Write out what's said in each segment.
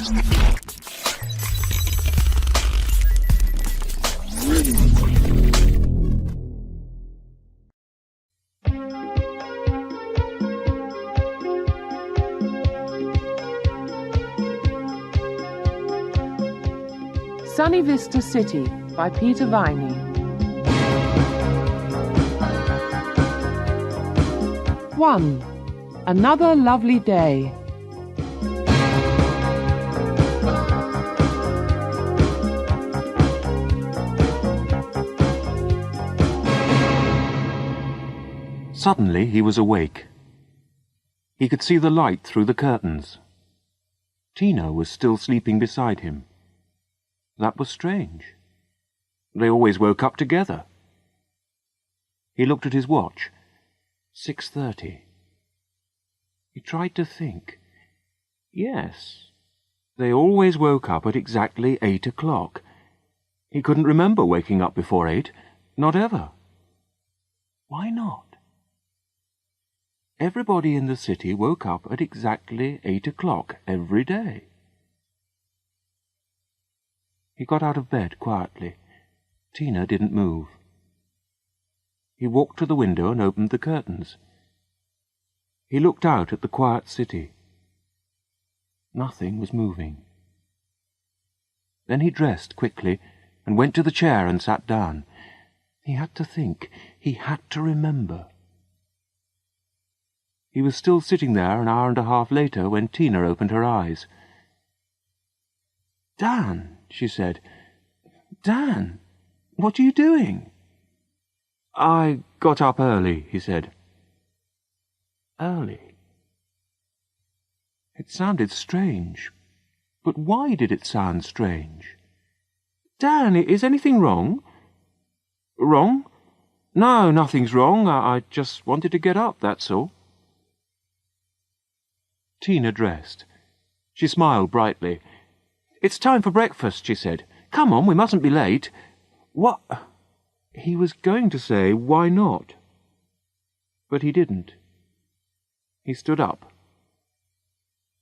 Sunny Vista City by Peter Viney. 1. Another lovely day. Suddenly he was awake. He could see the light through the curtains. Tina was still sleeping beside him. That was strange. They always woke up together. He looked at his watch. 6:30. He tried to think. Yes, they always woke up at exactly 8 o'clock. He couldn't remember waking up before 8, not ever. Why not? Everybody in the city woke up at exactly 8 o'clock every day. He got out of bed quietly. Tina didn't move. He walked to the window and opened the curtains. He looked out at the quiet city. Nothing was moving. Then he dressed quickly and went to the chair and sat down. He had to think. He had to remember. He was still sitting there an hour and a half later when Tina opened her eyes. "Dan," she said. "Dan, what are you doing?" "I got up early," he said. Early? It sounded strange. But why did it sound strange? "Dan, is anything wrong?" "Wrong? No, nothing's wrong. I just wanted to get up, that's all." Tina dressed. She smiled brightly. "It's time for breakfast," she said. "Come on, we mustn't be late." "What?" He was going to say, "Why not?" But he didn't. He stood up.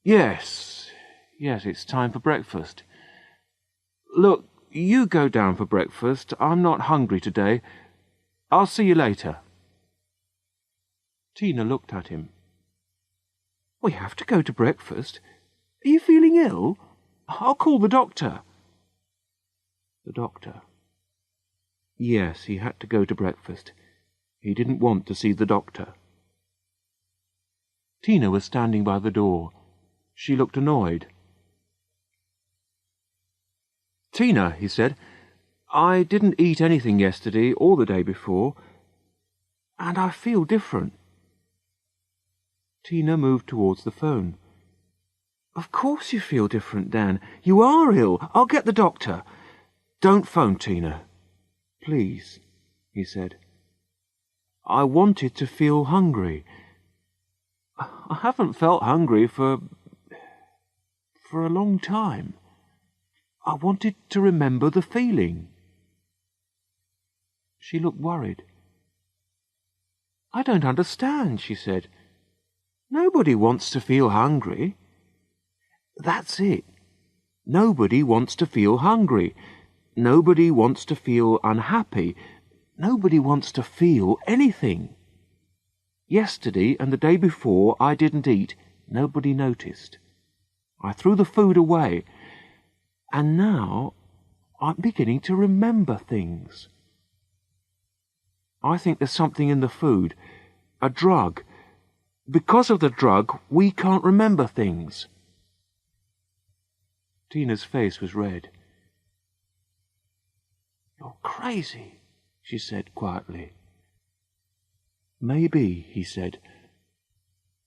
Yes, it's time for breakfast. Look, you go down for breakfast. I'm not hungry today. I'll see you later." Tina looked at him. "We have to go to breakfast. Are you feeling ill? I'll call the doctor." The doctor. Yes, he had to go to breakfast. He didn't want to see the doctor. Tina was standing by the door. She looked annoyed. "Tina," he said, "I didn't eat anything yesterday or the day before, and I feel different." Tina moved towards the phone. "Of course you feel different, Dan. You are ill. I'll get the doctor." "Don't phone, Tina. Please," he said. "I wanted to feel hungry. I haven't felt hungry for a long time. I wanted to remember the feeling." She looked worried. "I don't understand," she said. "Nobody wants to feel hungry." "That's it. Nobody wants to feel hungry. Nobody wants to feel unhappy. Nobody wants to feel anything. Yesterday and the day before I didn't eat. Nobody noticed. I threw the food away. And now I'm beginning to remember things. I think there's something in the food. A drug. Because of the drug, we can't remember things." Tina's face was red. "You're crazy," she said quietly. "Maybe," he said.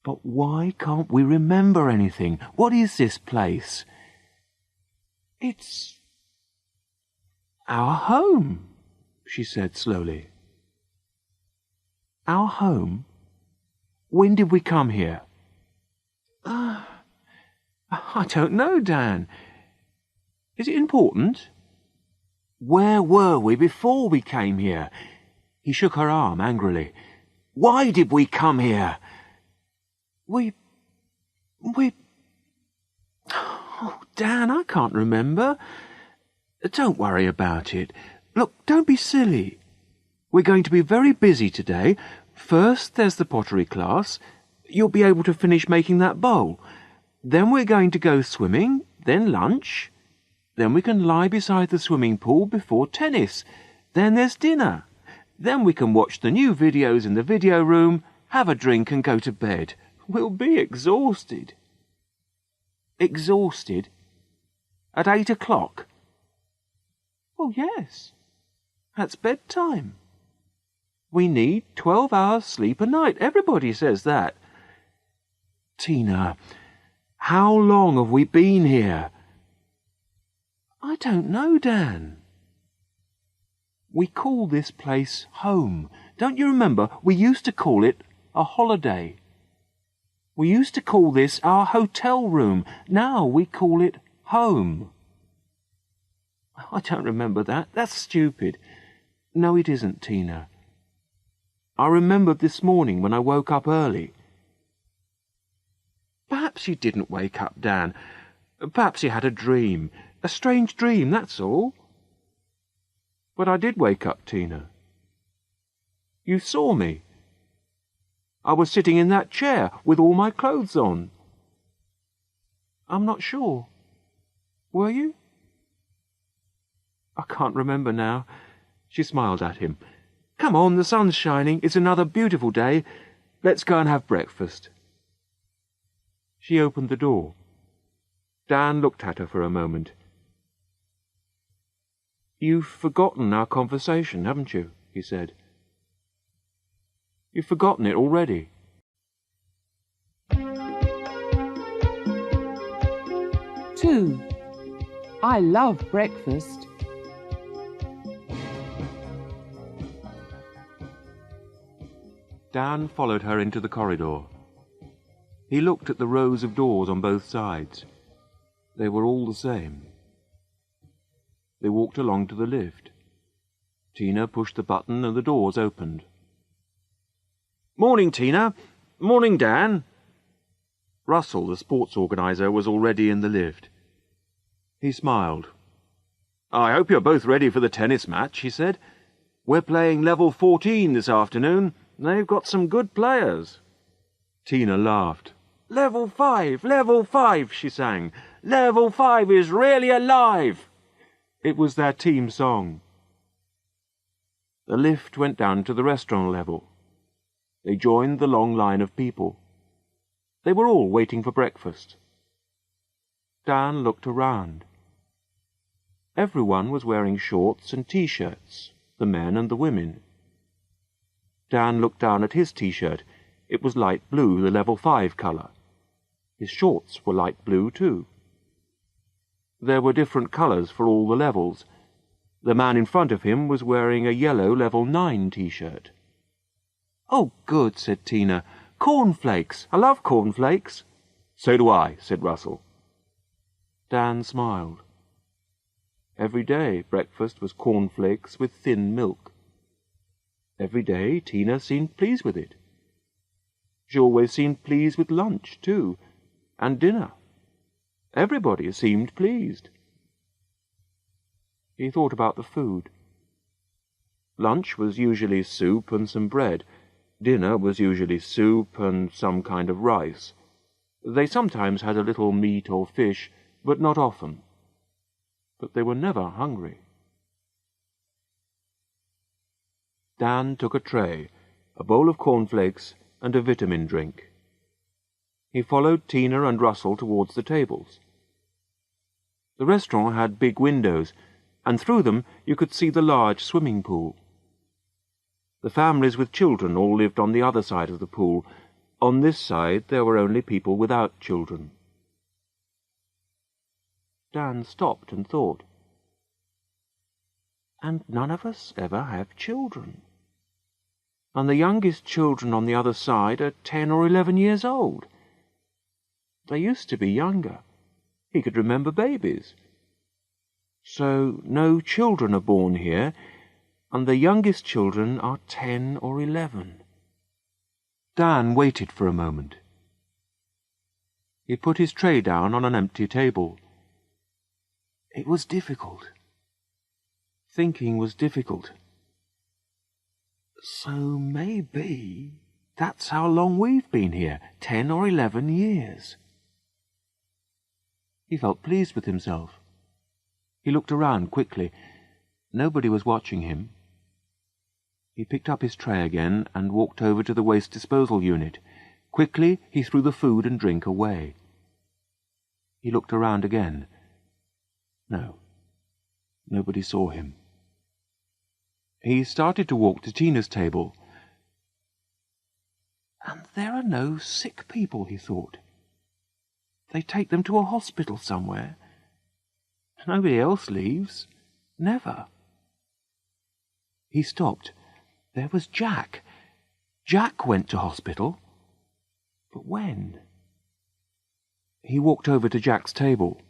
"But why can't we remember anything? What is this place?" "It's our home," she said slowly. "Our home? When did we come here?" I don't know, Dan. Is it important?" "Where were we before we came here?" He shook her arm angrily. "Why did we come here?" We... Oh, Dan, I can't remember. Don't worry about it. Look, don't be silly. We're going to be very busy today. First, there's the pottery class. You'll be able to finish making that bowl. Then we're going to go swimming, then lunch. Then we can lie beside the swimming pool before tennis. Then there's dinner. Then we can watch the new videos in the video room, have a drink and go to bed. We'll be exhausted. Exhausted? At 8 o'clock? Well, yes. That's bedtime. We need 12 hours sleep a night. Everybody says that. Tina, how long have we been here? I don't know, Dan. We call this place home. Don't you remember? We used to call it a holiday. We used to call this our hotel room. Now we call it home. I don't remember that. That's stupid. No, it isn't, Tina. I remembered this morning when I woke up early. Perhaps you didn't wake up, Dan. Perhaps you had a dream. A strange dream, that's all. But I did wake up, Tina. You saw me. I was sitting in that chair with all my clothes on. I'm not sure. Were you? I can't remember now. She smiled at him. Come on, the sun's shining. It's another beautiful day. Let's go and have breakfast. She opened the door. Dan looked at her for a moment. You've forgotten our conversation, haven't you? He said. You've forgotten it already. Two. I love breakfast. Dan followed her into the corridor. He looked at the rows of doors on both sides. They were all the same. They walked along to the lift. Tina pushed the button and the doors opened. Morning, Tina. Morning, Dan. Russell, the sports organiser, was already in the lift. He smiled. I hope you're both ready for the tennis match, he said. We're playing level 14 this afternoon. They've got some good players. Tina laughed. Level 5, she sang. Level 5 is really alive. It was their team song. The lift went down to the restaurant level. They joined the long line of people. They were all waiting for breakfast. Dan looked around. Everyone was wearing shorts and T-shirts, the men and the women. Dan looked down at his T-shirt. It was light blue, the level 5 colour. His shorts were light blue too. There were different colours for all the levels. The man in front of him was wearing a yellow level 9 T-shirt. Oh, good, said Tina. Cornflakes. I love cornflakes. So do I, said Russell. Dan smiled. Every day breakfast was cornflakes with thin milk. Every day Tina seemed pleased with it. She always seemed pleased with lunch, too, and dinner. Everybody seemed pleased. He thought about the food. Lunch was usually soup and some bread. Dinner was usually soup and some kind of rice. They sometimes had a little meat or fish, but not often. But they were never hungry. Dan took a tray, a bowl of cornflakes, and a vitamin drink. He followed Tina and Russell towards the tables. The restaurant had big windows, and through them you could see the large swimming pool. The families with children all lived on the other side of the pool. On this side there were only people without children. Dan stopped and thought. And none of us ever have children. And the youngest children on the other side are 10 or 11 years old. They used to be younger. He could remember babies. So no children are born here, and the youngest children are 10 or 11. Dan waited for a moment. He put his tray down on an empty table. It was difficult. Thinking was difficult. So maybe that's how long we've been here, 10 or 11 years. He felt pleased with himself. He looked around quickly. Nobody was watching him. He picked up his tray again and walked over to the waste disposal unit. Quickly he threw the food and drink away. He looked around again. No, nobody saw him. He started to walk to Tina's table. And there are no sick people, he thought. They take them to a hospital somewhere. Nobody else leaves. Never. He stopped. There was Jack. Jack went to hospital. But when? He walked over to Jack's table.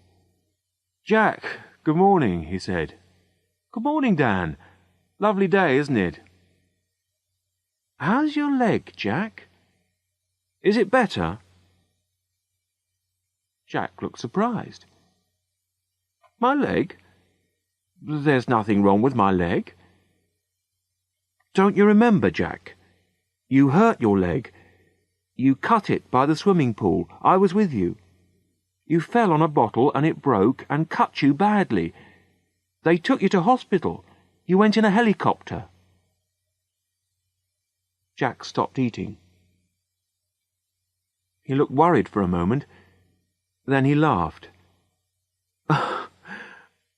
"Jack, good morning," he said. "Good morning, Dan. Lovely day, isn't it?" "How's your leg, Jack? Is it better?" Jack looked surprised. "My leg? There's nothing wrong with my leg." "Don't you remember, Jack? You hurt your leg. You cut it by the swimming pool. I was with you. You fell on a bottle and it broke and cut you badly. They took you to hospital. You went in a helicopter." Jack stopped eating. He looked worried for a moment. Then he laughed.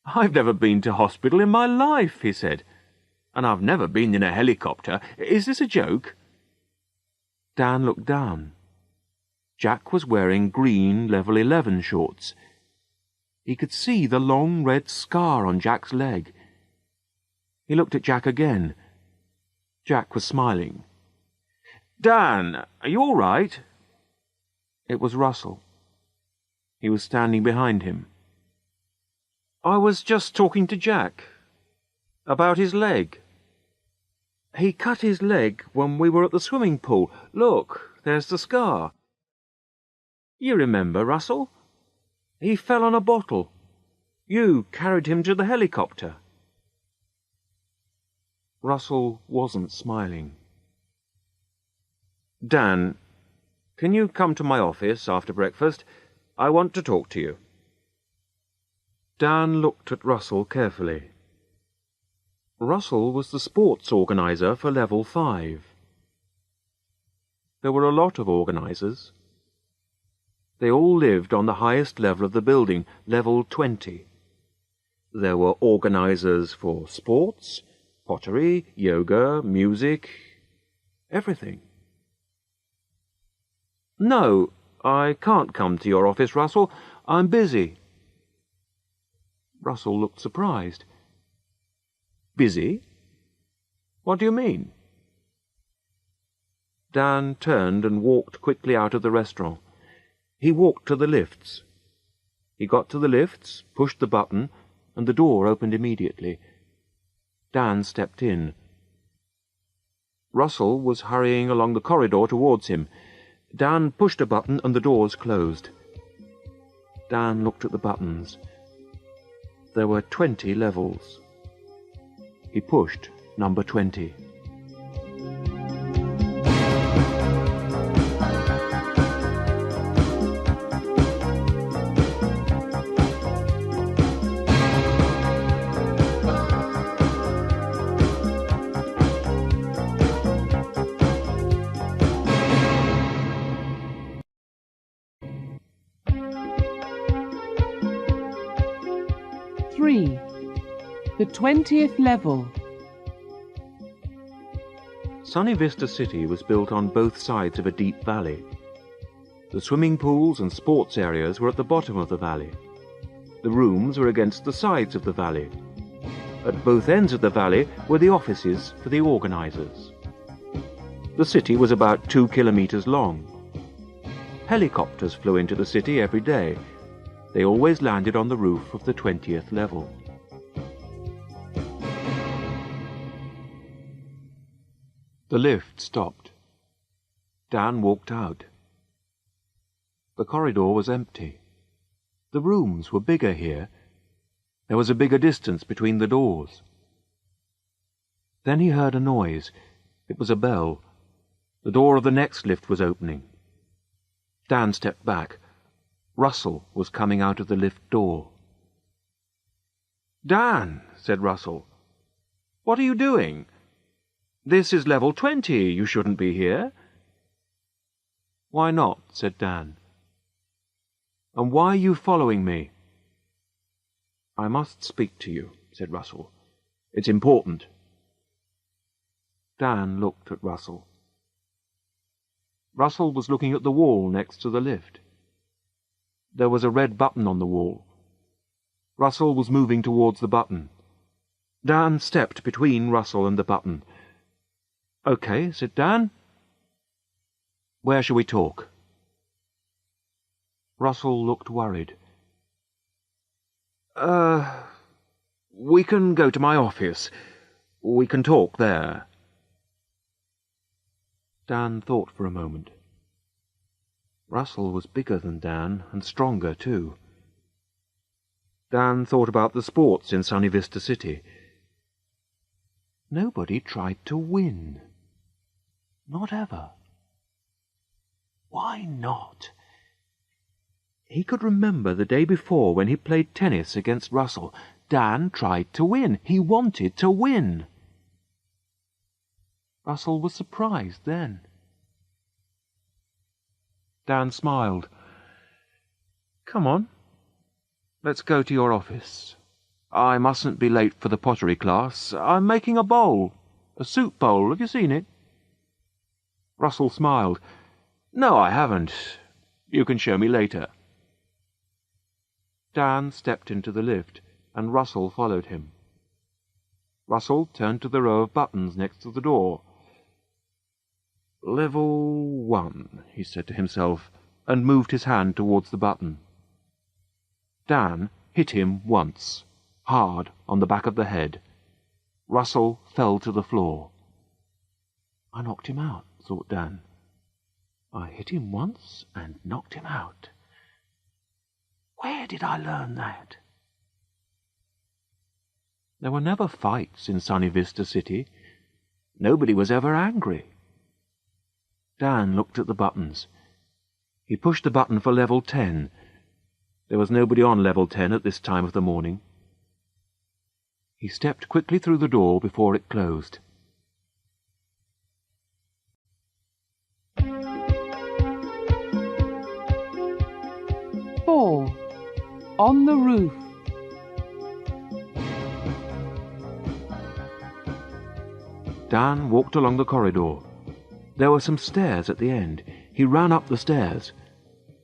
"I've never been to hospital in my life," he said. "And I've never been in a helicopter. Is this a joke?" Dan looked down. Jack was wearing green level 11 shorts. He could see the long red scar on Jack's leg. He looked at Jack again. Jack was smiling. "Dan, are you all right?" It was Russell. He was standing behind him. "I was just talking to Jack about his leg. He cut his leg when we were at the swimming pool. Look, there's the scar. You remember, Russell? He fell on a bottle. You carried him to the helicopter." Russell wasn't smiling. "Dan, can you come to my office after breakfast? I want to talk to you." Dan looked at Russell carefully. Russell was the sports organizer for level 5. There were a lot of organizers. They all lived on the highest level of the building, level 20. There were organizers for sports, pottery, yoga, music, everything. "No, I can't come to your office, Russell. I'm busy." Russell looked surprised. "Busy? What do you mean?" Dan turned and walked quickly out of the restaurant. He walked to the lifts. He got to the lifts, pushed the button, and the door opened immediately. Dan stepped in. Russell was hurrying along the corridor towards him. Dan pushed a button and the doors closed. Dan looked at the buttons. There were 20 levels. He pushed number 20. The 20th level. Sunny Vista City was built on both sides of a deep valley. The swimming pools and sports areas were at the bottom of the valley. The rooms were against the sides of the valley. At both ends of the valley were the offices for the organizers. The city was about 2 kilometers long. Helicopters flew into the city every day. They always landed on the roof of the 20th level. The lift stopped. Dan walked out. The corridor was empty. The rooms were bigger here. There was a bigger distance between the doors. Then he heard a noise. It was a bell. The door of the next lift was opening. Dan stepped back. Russell was coming out of the lift door. "Dan," said Russell, "what are you doing? This is level 20. You shouldn't be here." "Why not?" said Dan. "And why are you following me?" "I must speak to you," said Russell. "It's important." Dan looked at Russell. Russell was looking at the wall next to the lift. There was a red button on the wall. Russell was moving towards the button. Dan stepped between Russell and the button. "Okay," said Dan. "Where shall we talk?" Russell looked worried. We can go to my office. We can talk there." Dan thought for a moment. Russell was bigger than Dan, and stronger too. Dan thought about the sports in Sunny Vista City. Nobody tried to win. Not ever. Why not? He could remember the day before when he played tennis against Russell. Dan tried to win. He wanted to win. Russell was surprised then. Dan smiled. "Come on. Let's go to your office. I mustn't be late for the pottery class. I'm making a bowl. A soup bowl. Have you seen it?" Russell smiled. "No, I haven't. You can show me later." Dan stepped into the lift, and Russell followed him. Russell turned to the row of buttons next to the door. "Level 1, he said to himself, and moved his hand towards the button. Dan hit him once, hard on the back of the head. Russell fell to the floor. "I knocked him out," thought Dan. "I hit him once and knocked him out. Where did I learn that?" There were never fights in Sunny Vista City. Nobody was ever angry. Dan looked at the buttons. He pushed the button for level 10. There was nobody on level 10 at this time of the morning. He stepped quickly through the door before it closed. Four. On the roof. Dan walked along the corridor. There were some stairs at the end. He ran up the stairs.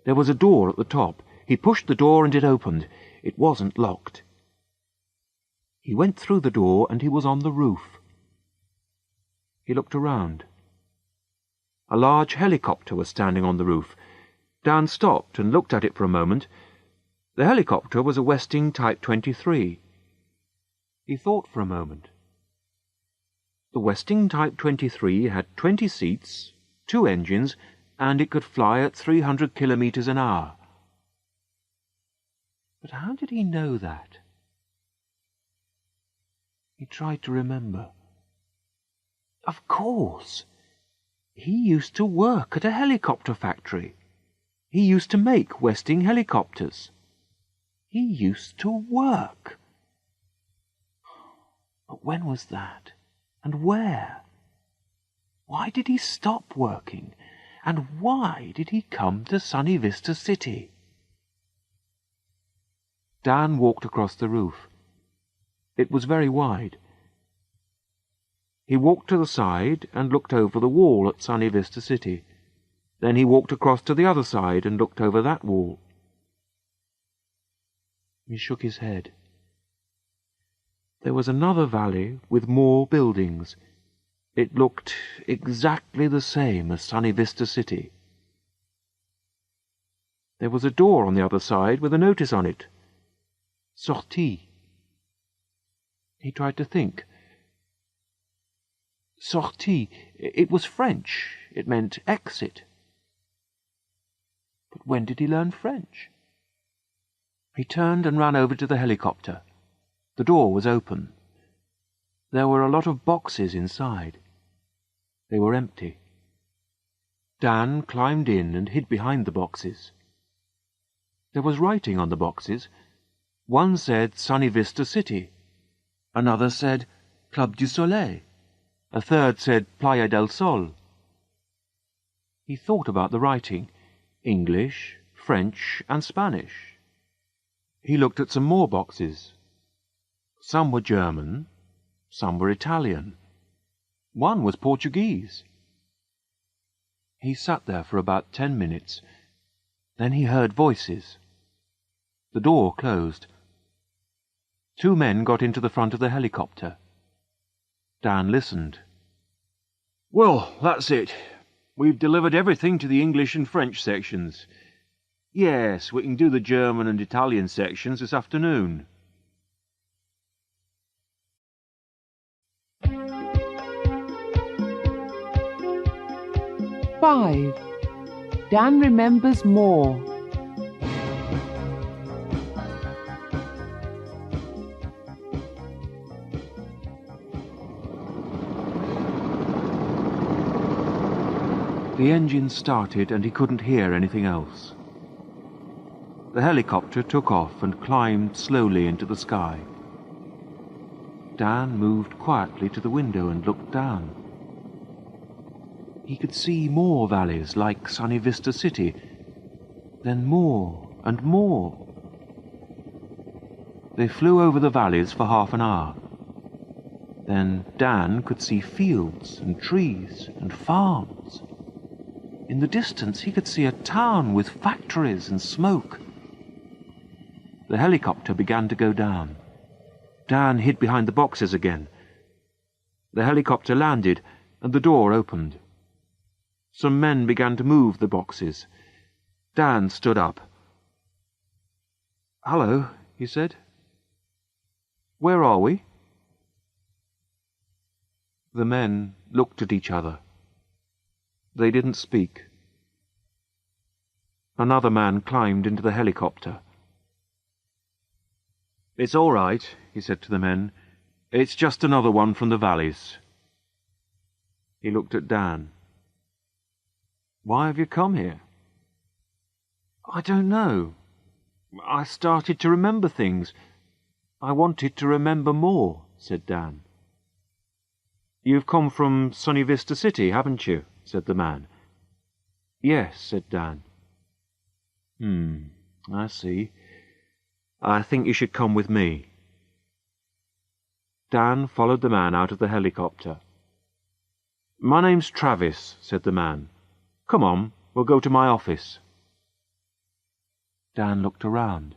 There was a door at the top. He pushed the door and it opened. It wasn't locked. He went through the door and he was on the roof. He looked around. A large helicopter was standing on the roof. Dan stopped and looked at it for a moment. The helicopter was a Westing Type 23. He thought for a moment. The Westing Type 23 had 20 seats, 2 engines, and it could fly at 300 kilometers an hour. But how did he know that? He tried to remember. Of course! He used to work at a helicopter factory. He used to make Westing helicopters. He used to work. But when was that? And where? Why did he stop working? And why did he come to Sunny Vista City? Dan walked across the roof. It was very wide. He walked to the side and looked over the wall at Sunny Vista City. Then he walked across to the other side and looked over that wall. He shook his head. There was another valley with more buildings. It looked exactly the same as Sunny Vista City. There was a door on the other side with a notice on it. Sortie. He tried to think. Sortie. It was French. It meant exit. But when did he learn French? He turned and ran over to the helicopter. The door was open. There were a lot of boxes inside. They were empty. Dan climbed in and hid behind the boxes. There was writing on the boxes. One said Sunny Vista City. Another said Club du Soleil. A third said Playa del Sol. He thought about the writing, English, French, and Spanish. He looked at some more boxes. Some were German, some were Italian. One was Portuguese. He sat there for about 10 minutes. Then he heard voices. The door closed. 2 men got into the front of the helicopter. Dan listened. "Well, that's it. We've delivered everything to the English and French sections. Yes, we can do the German and Italian sections this afternoon." Five. Dan remembers more. The engine started and he couldn't hear anything else. The helicopter took off and climbed slowly into the sky. Dan moved quietly to the window and looked down. He could see more valleys like Sunny Vista City, then more and more. They flew over the valleys for half an hour. Then Dan could see fields and trees and farms. In the distance he could see a town with factories and smoke. The helicopter began to go down. Dan hid behind the boxes again. The helicopter landed and the door opened. Some men began to move the boxes. Dan stood up. "Hello," he said. "Where are we?" The men looked at each other. They didn't speak. Another man climbed into the helicopter. "It's all right," he said to the men. "It's just another one from the valleys." He looked at Dan. "Why have you come here?" "I don't know. I started to remember things. I wanted to remember more," said Dan. "You've come from Sunny Vista City, haven't you?" said the man. "Yes," said Dan. I see. I think you should come with me." Dan followed the man out of the helicopter. "My name's Travis," said the man. "Come on, we'll go to my office." Dan looked around.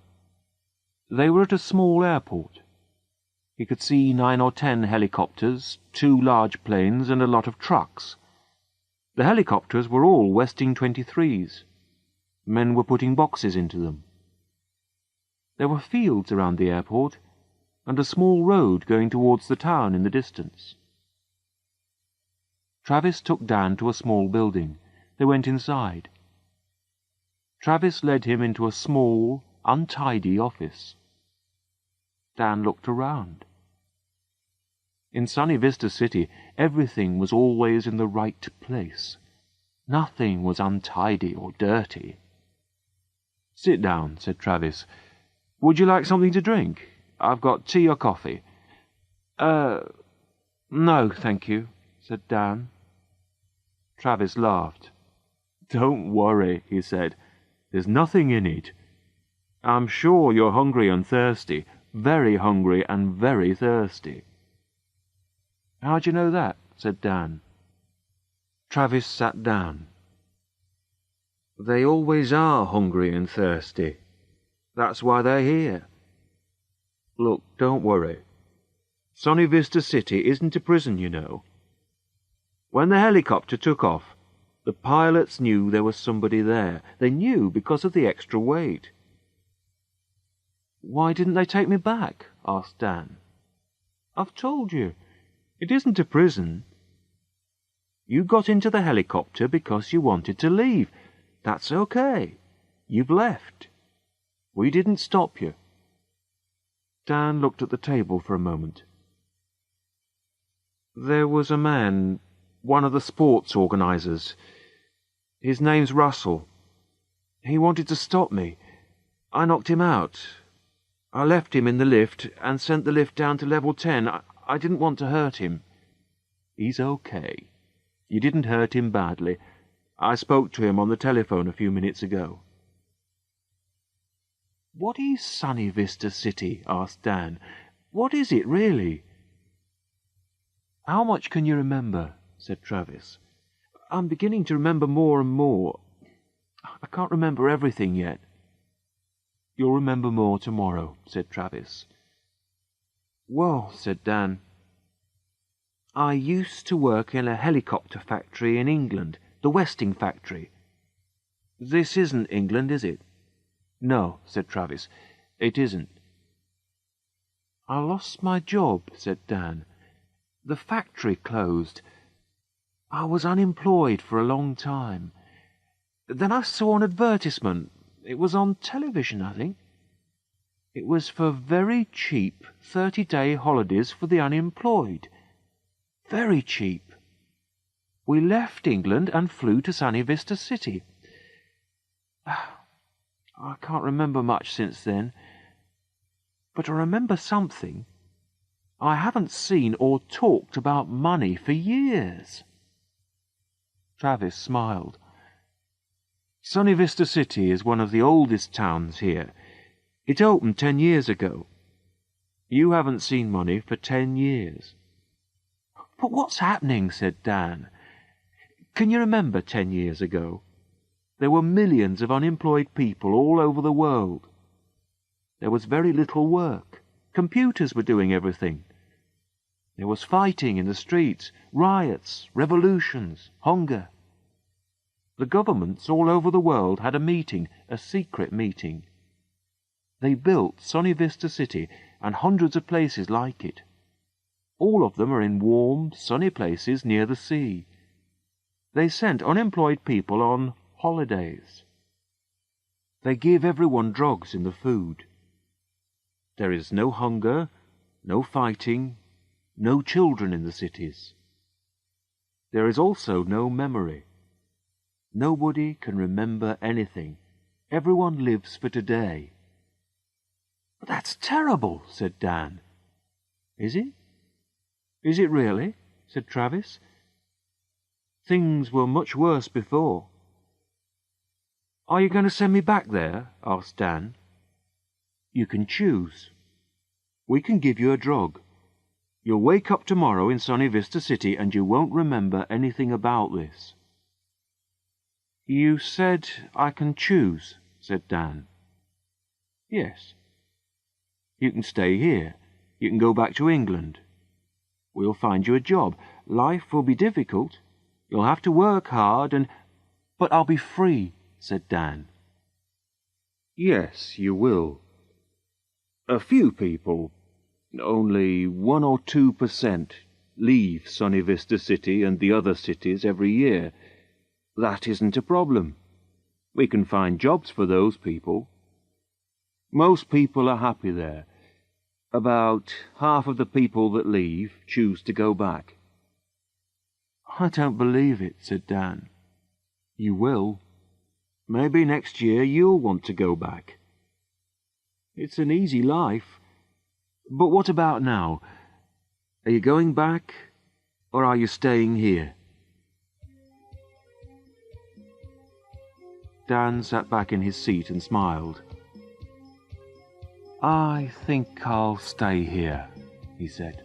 They were at a small airport. He could see 9 or 10 helicopters, 2 large planes, and a lot of trucks. The helicopters were all Westing 23s. Men were putting boxes into them. There were fields around the airport, and a small road going towards the town in the distance. Travis took Dan to a small building. They went inside. Travis led him into a small, untidy office. Dan looked around. In Sunny Vista City, everything was always in the right place. Nothing was untidy or dirty. "Sit down," said Travis. "Would you like something to drink? I've got tea or coffee." No, thank you," said Dan. Travis laughed. "Don't worry," he said. "There's nothing in it. I'm sure you're hungry and thirsty, very hungry and very thirsty." "How do you know that?" said Dan. Travis sat down. "They always are hungry and thirsty. That's why they're here. Look, don't worry. Sunny Vista City isn't a prison, you know. When the helicopter took off, the pilots knew there was somebody there. They knew because of the extra weight." "Why didn't they take me back?" asked Dan. "I've told you. It isn't a prison. You got into the helicopter because you wanted to leave. That's okay. You've left. We didn't stop you." Dan looked at the table for a moment. There was a man, one of the sports organisers. His name's Russell. He wanted to stop me. I knocked him out. I left him in the lift and sent the lift down to level 10. I didn't want to hurt him. He's okay. You didn't hurt him badly. I spoke to him on the telephone a few minutes ago. What is Sunny Vista City? Asked Dan. What is it, really? How much can you remember? Said Travis. I'm beginning to remember more and more. I can't remember everything yet. You'll remember more tomorrow, said Travis. Well, said Dan, I used to work in a helicopter factory in England, the Westing factory. This isn't England, is it? No, said Travis, it isn't. I lost my job, said Dan. The factory closed. I was unemployed for a long time. Then I saw an advertisement. It was on television, I think. It was for very cheap 30-day holidays for the unemployed. Very cheap. We left England and flew to Sunny Vista City. I can't remember much since then, but I remember something. I haven't seen or talked about money for years. Travis smiled. Sunny Vista City is one of the oldest towns here. It opened 10 years ago. You haven't seen money for 10 years. But what's happening? Said Dan. Can you remember 10 years ago? There were millions of unemployed people all over the world. There was very little work. Computers were doing everything. There was fighting in the streets, riots, revolutions, hunger. The governments all over the world had a meeting, a secret meeting. They built Sunny Vista City and hundreds of places like it. All of them are in warm, sunny places near the sea. They sent unemployed people on holidays. They give everyone drugs in the food. There is no hunger, no fighting, no children in the cities. There is also no memory. Nobody can remember anything. Everyone lives for today. But that's terrible, said Dan. Is it? Is it really? Said Travis. Things were much worse before. Are you going to send me back there? Asked Dan. You can choose. We can give you a drug. You'll wake up tomorrow in Sunny Vista City and you won't remember anything about this. You said I can choose, said Dan. Yes. You can stay here. You can go back to England. We'll find you a job. Life will be difficult. You'll have to work hard and... But I'll be free, said Dan. Yes, you will. A few people, only 1 or 2%, leave Sunny Vista City and the other cities every year. That isn't a problem. We can find jobs for those people. Most people are happy there. About half of the people that leave choose to go back. I don't believe it, said Dan. You will. Maybe next year you'll want to go back. It's an easy life. But what about now? Are you going back, or are you staying here? Dan sat back in his seat and smiled. I think I'll stay here, he said.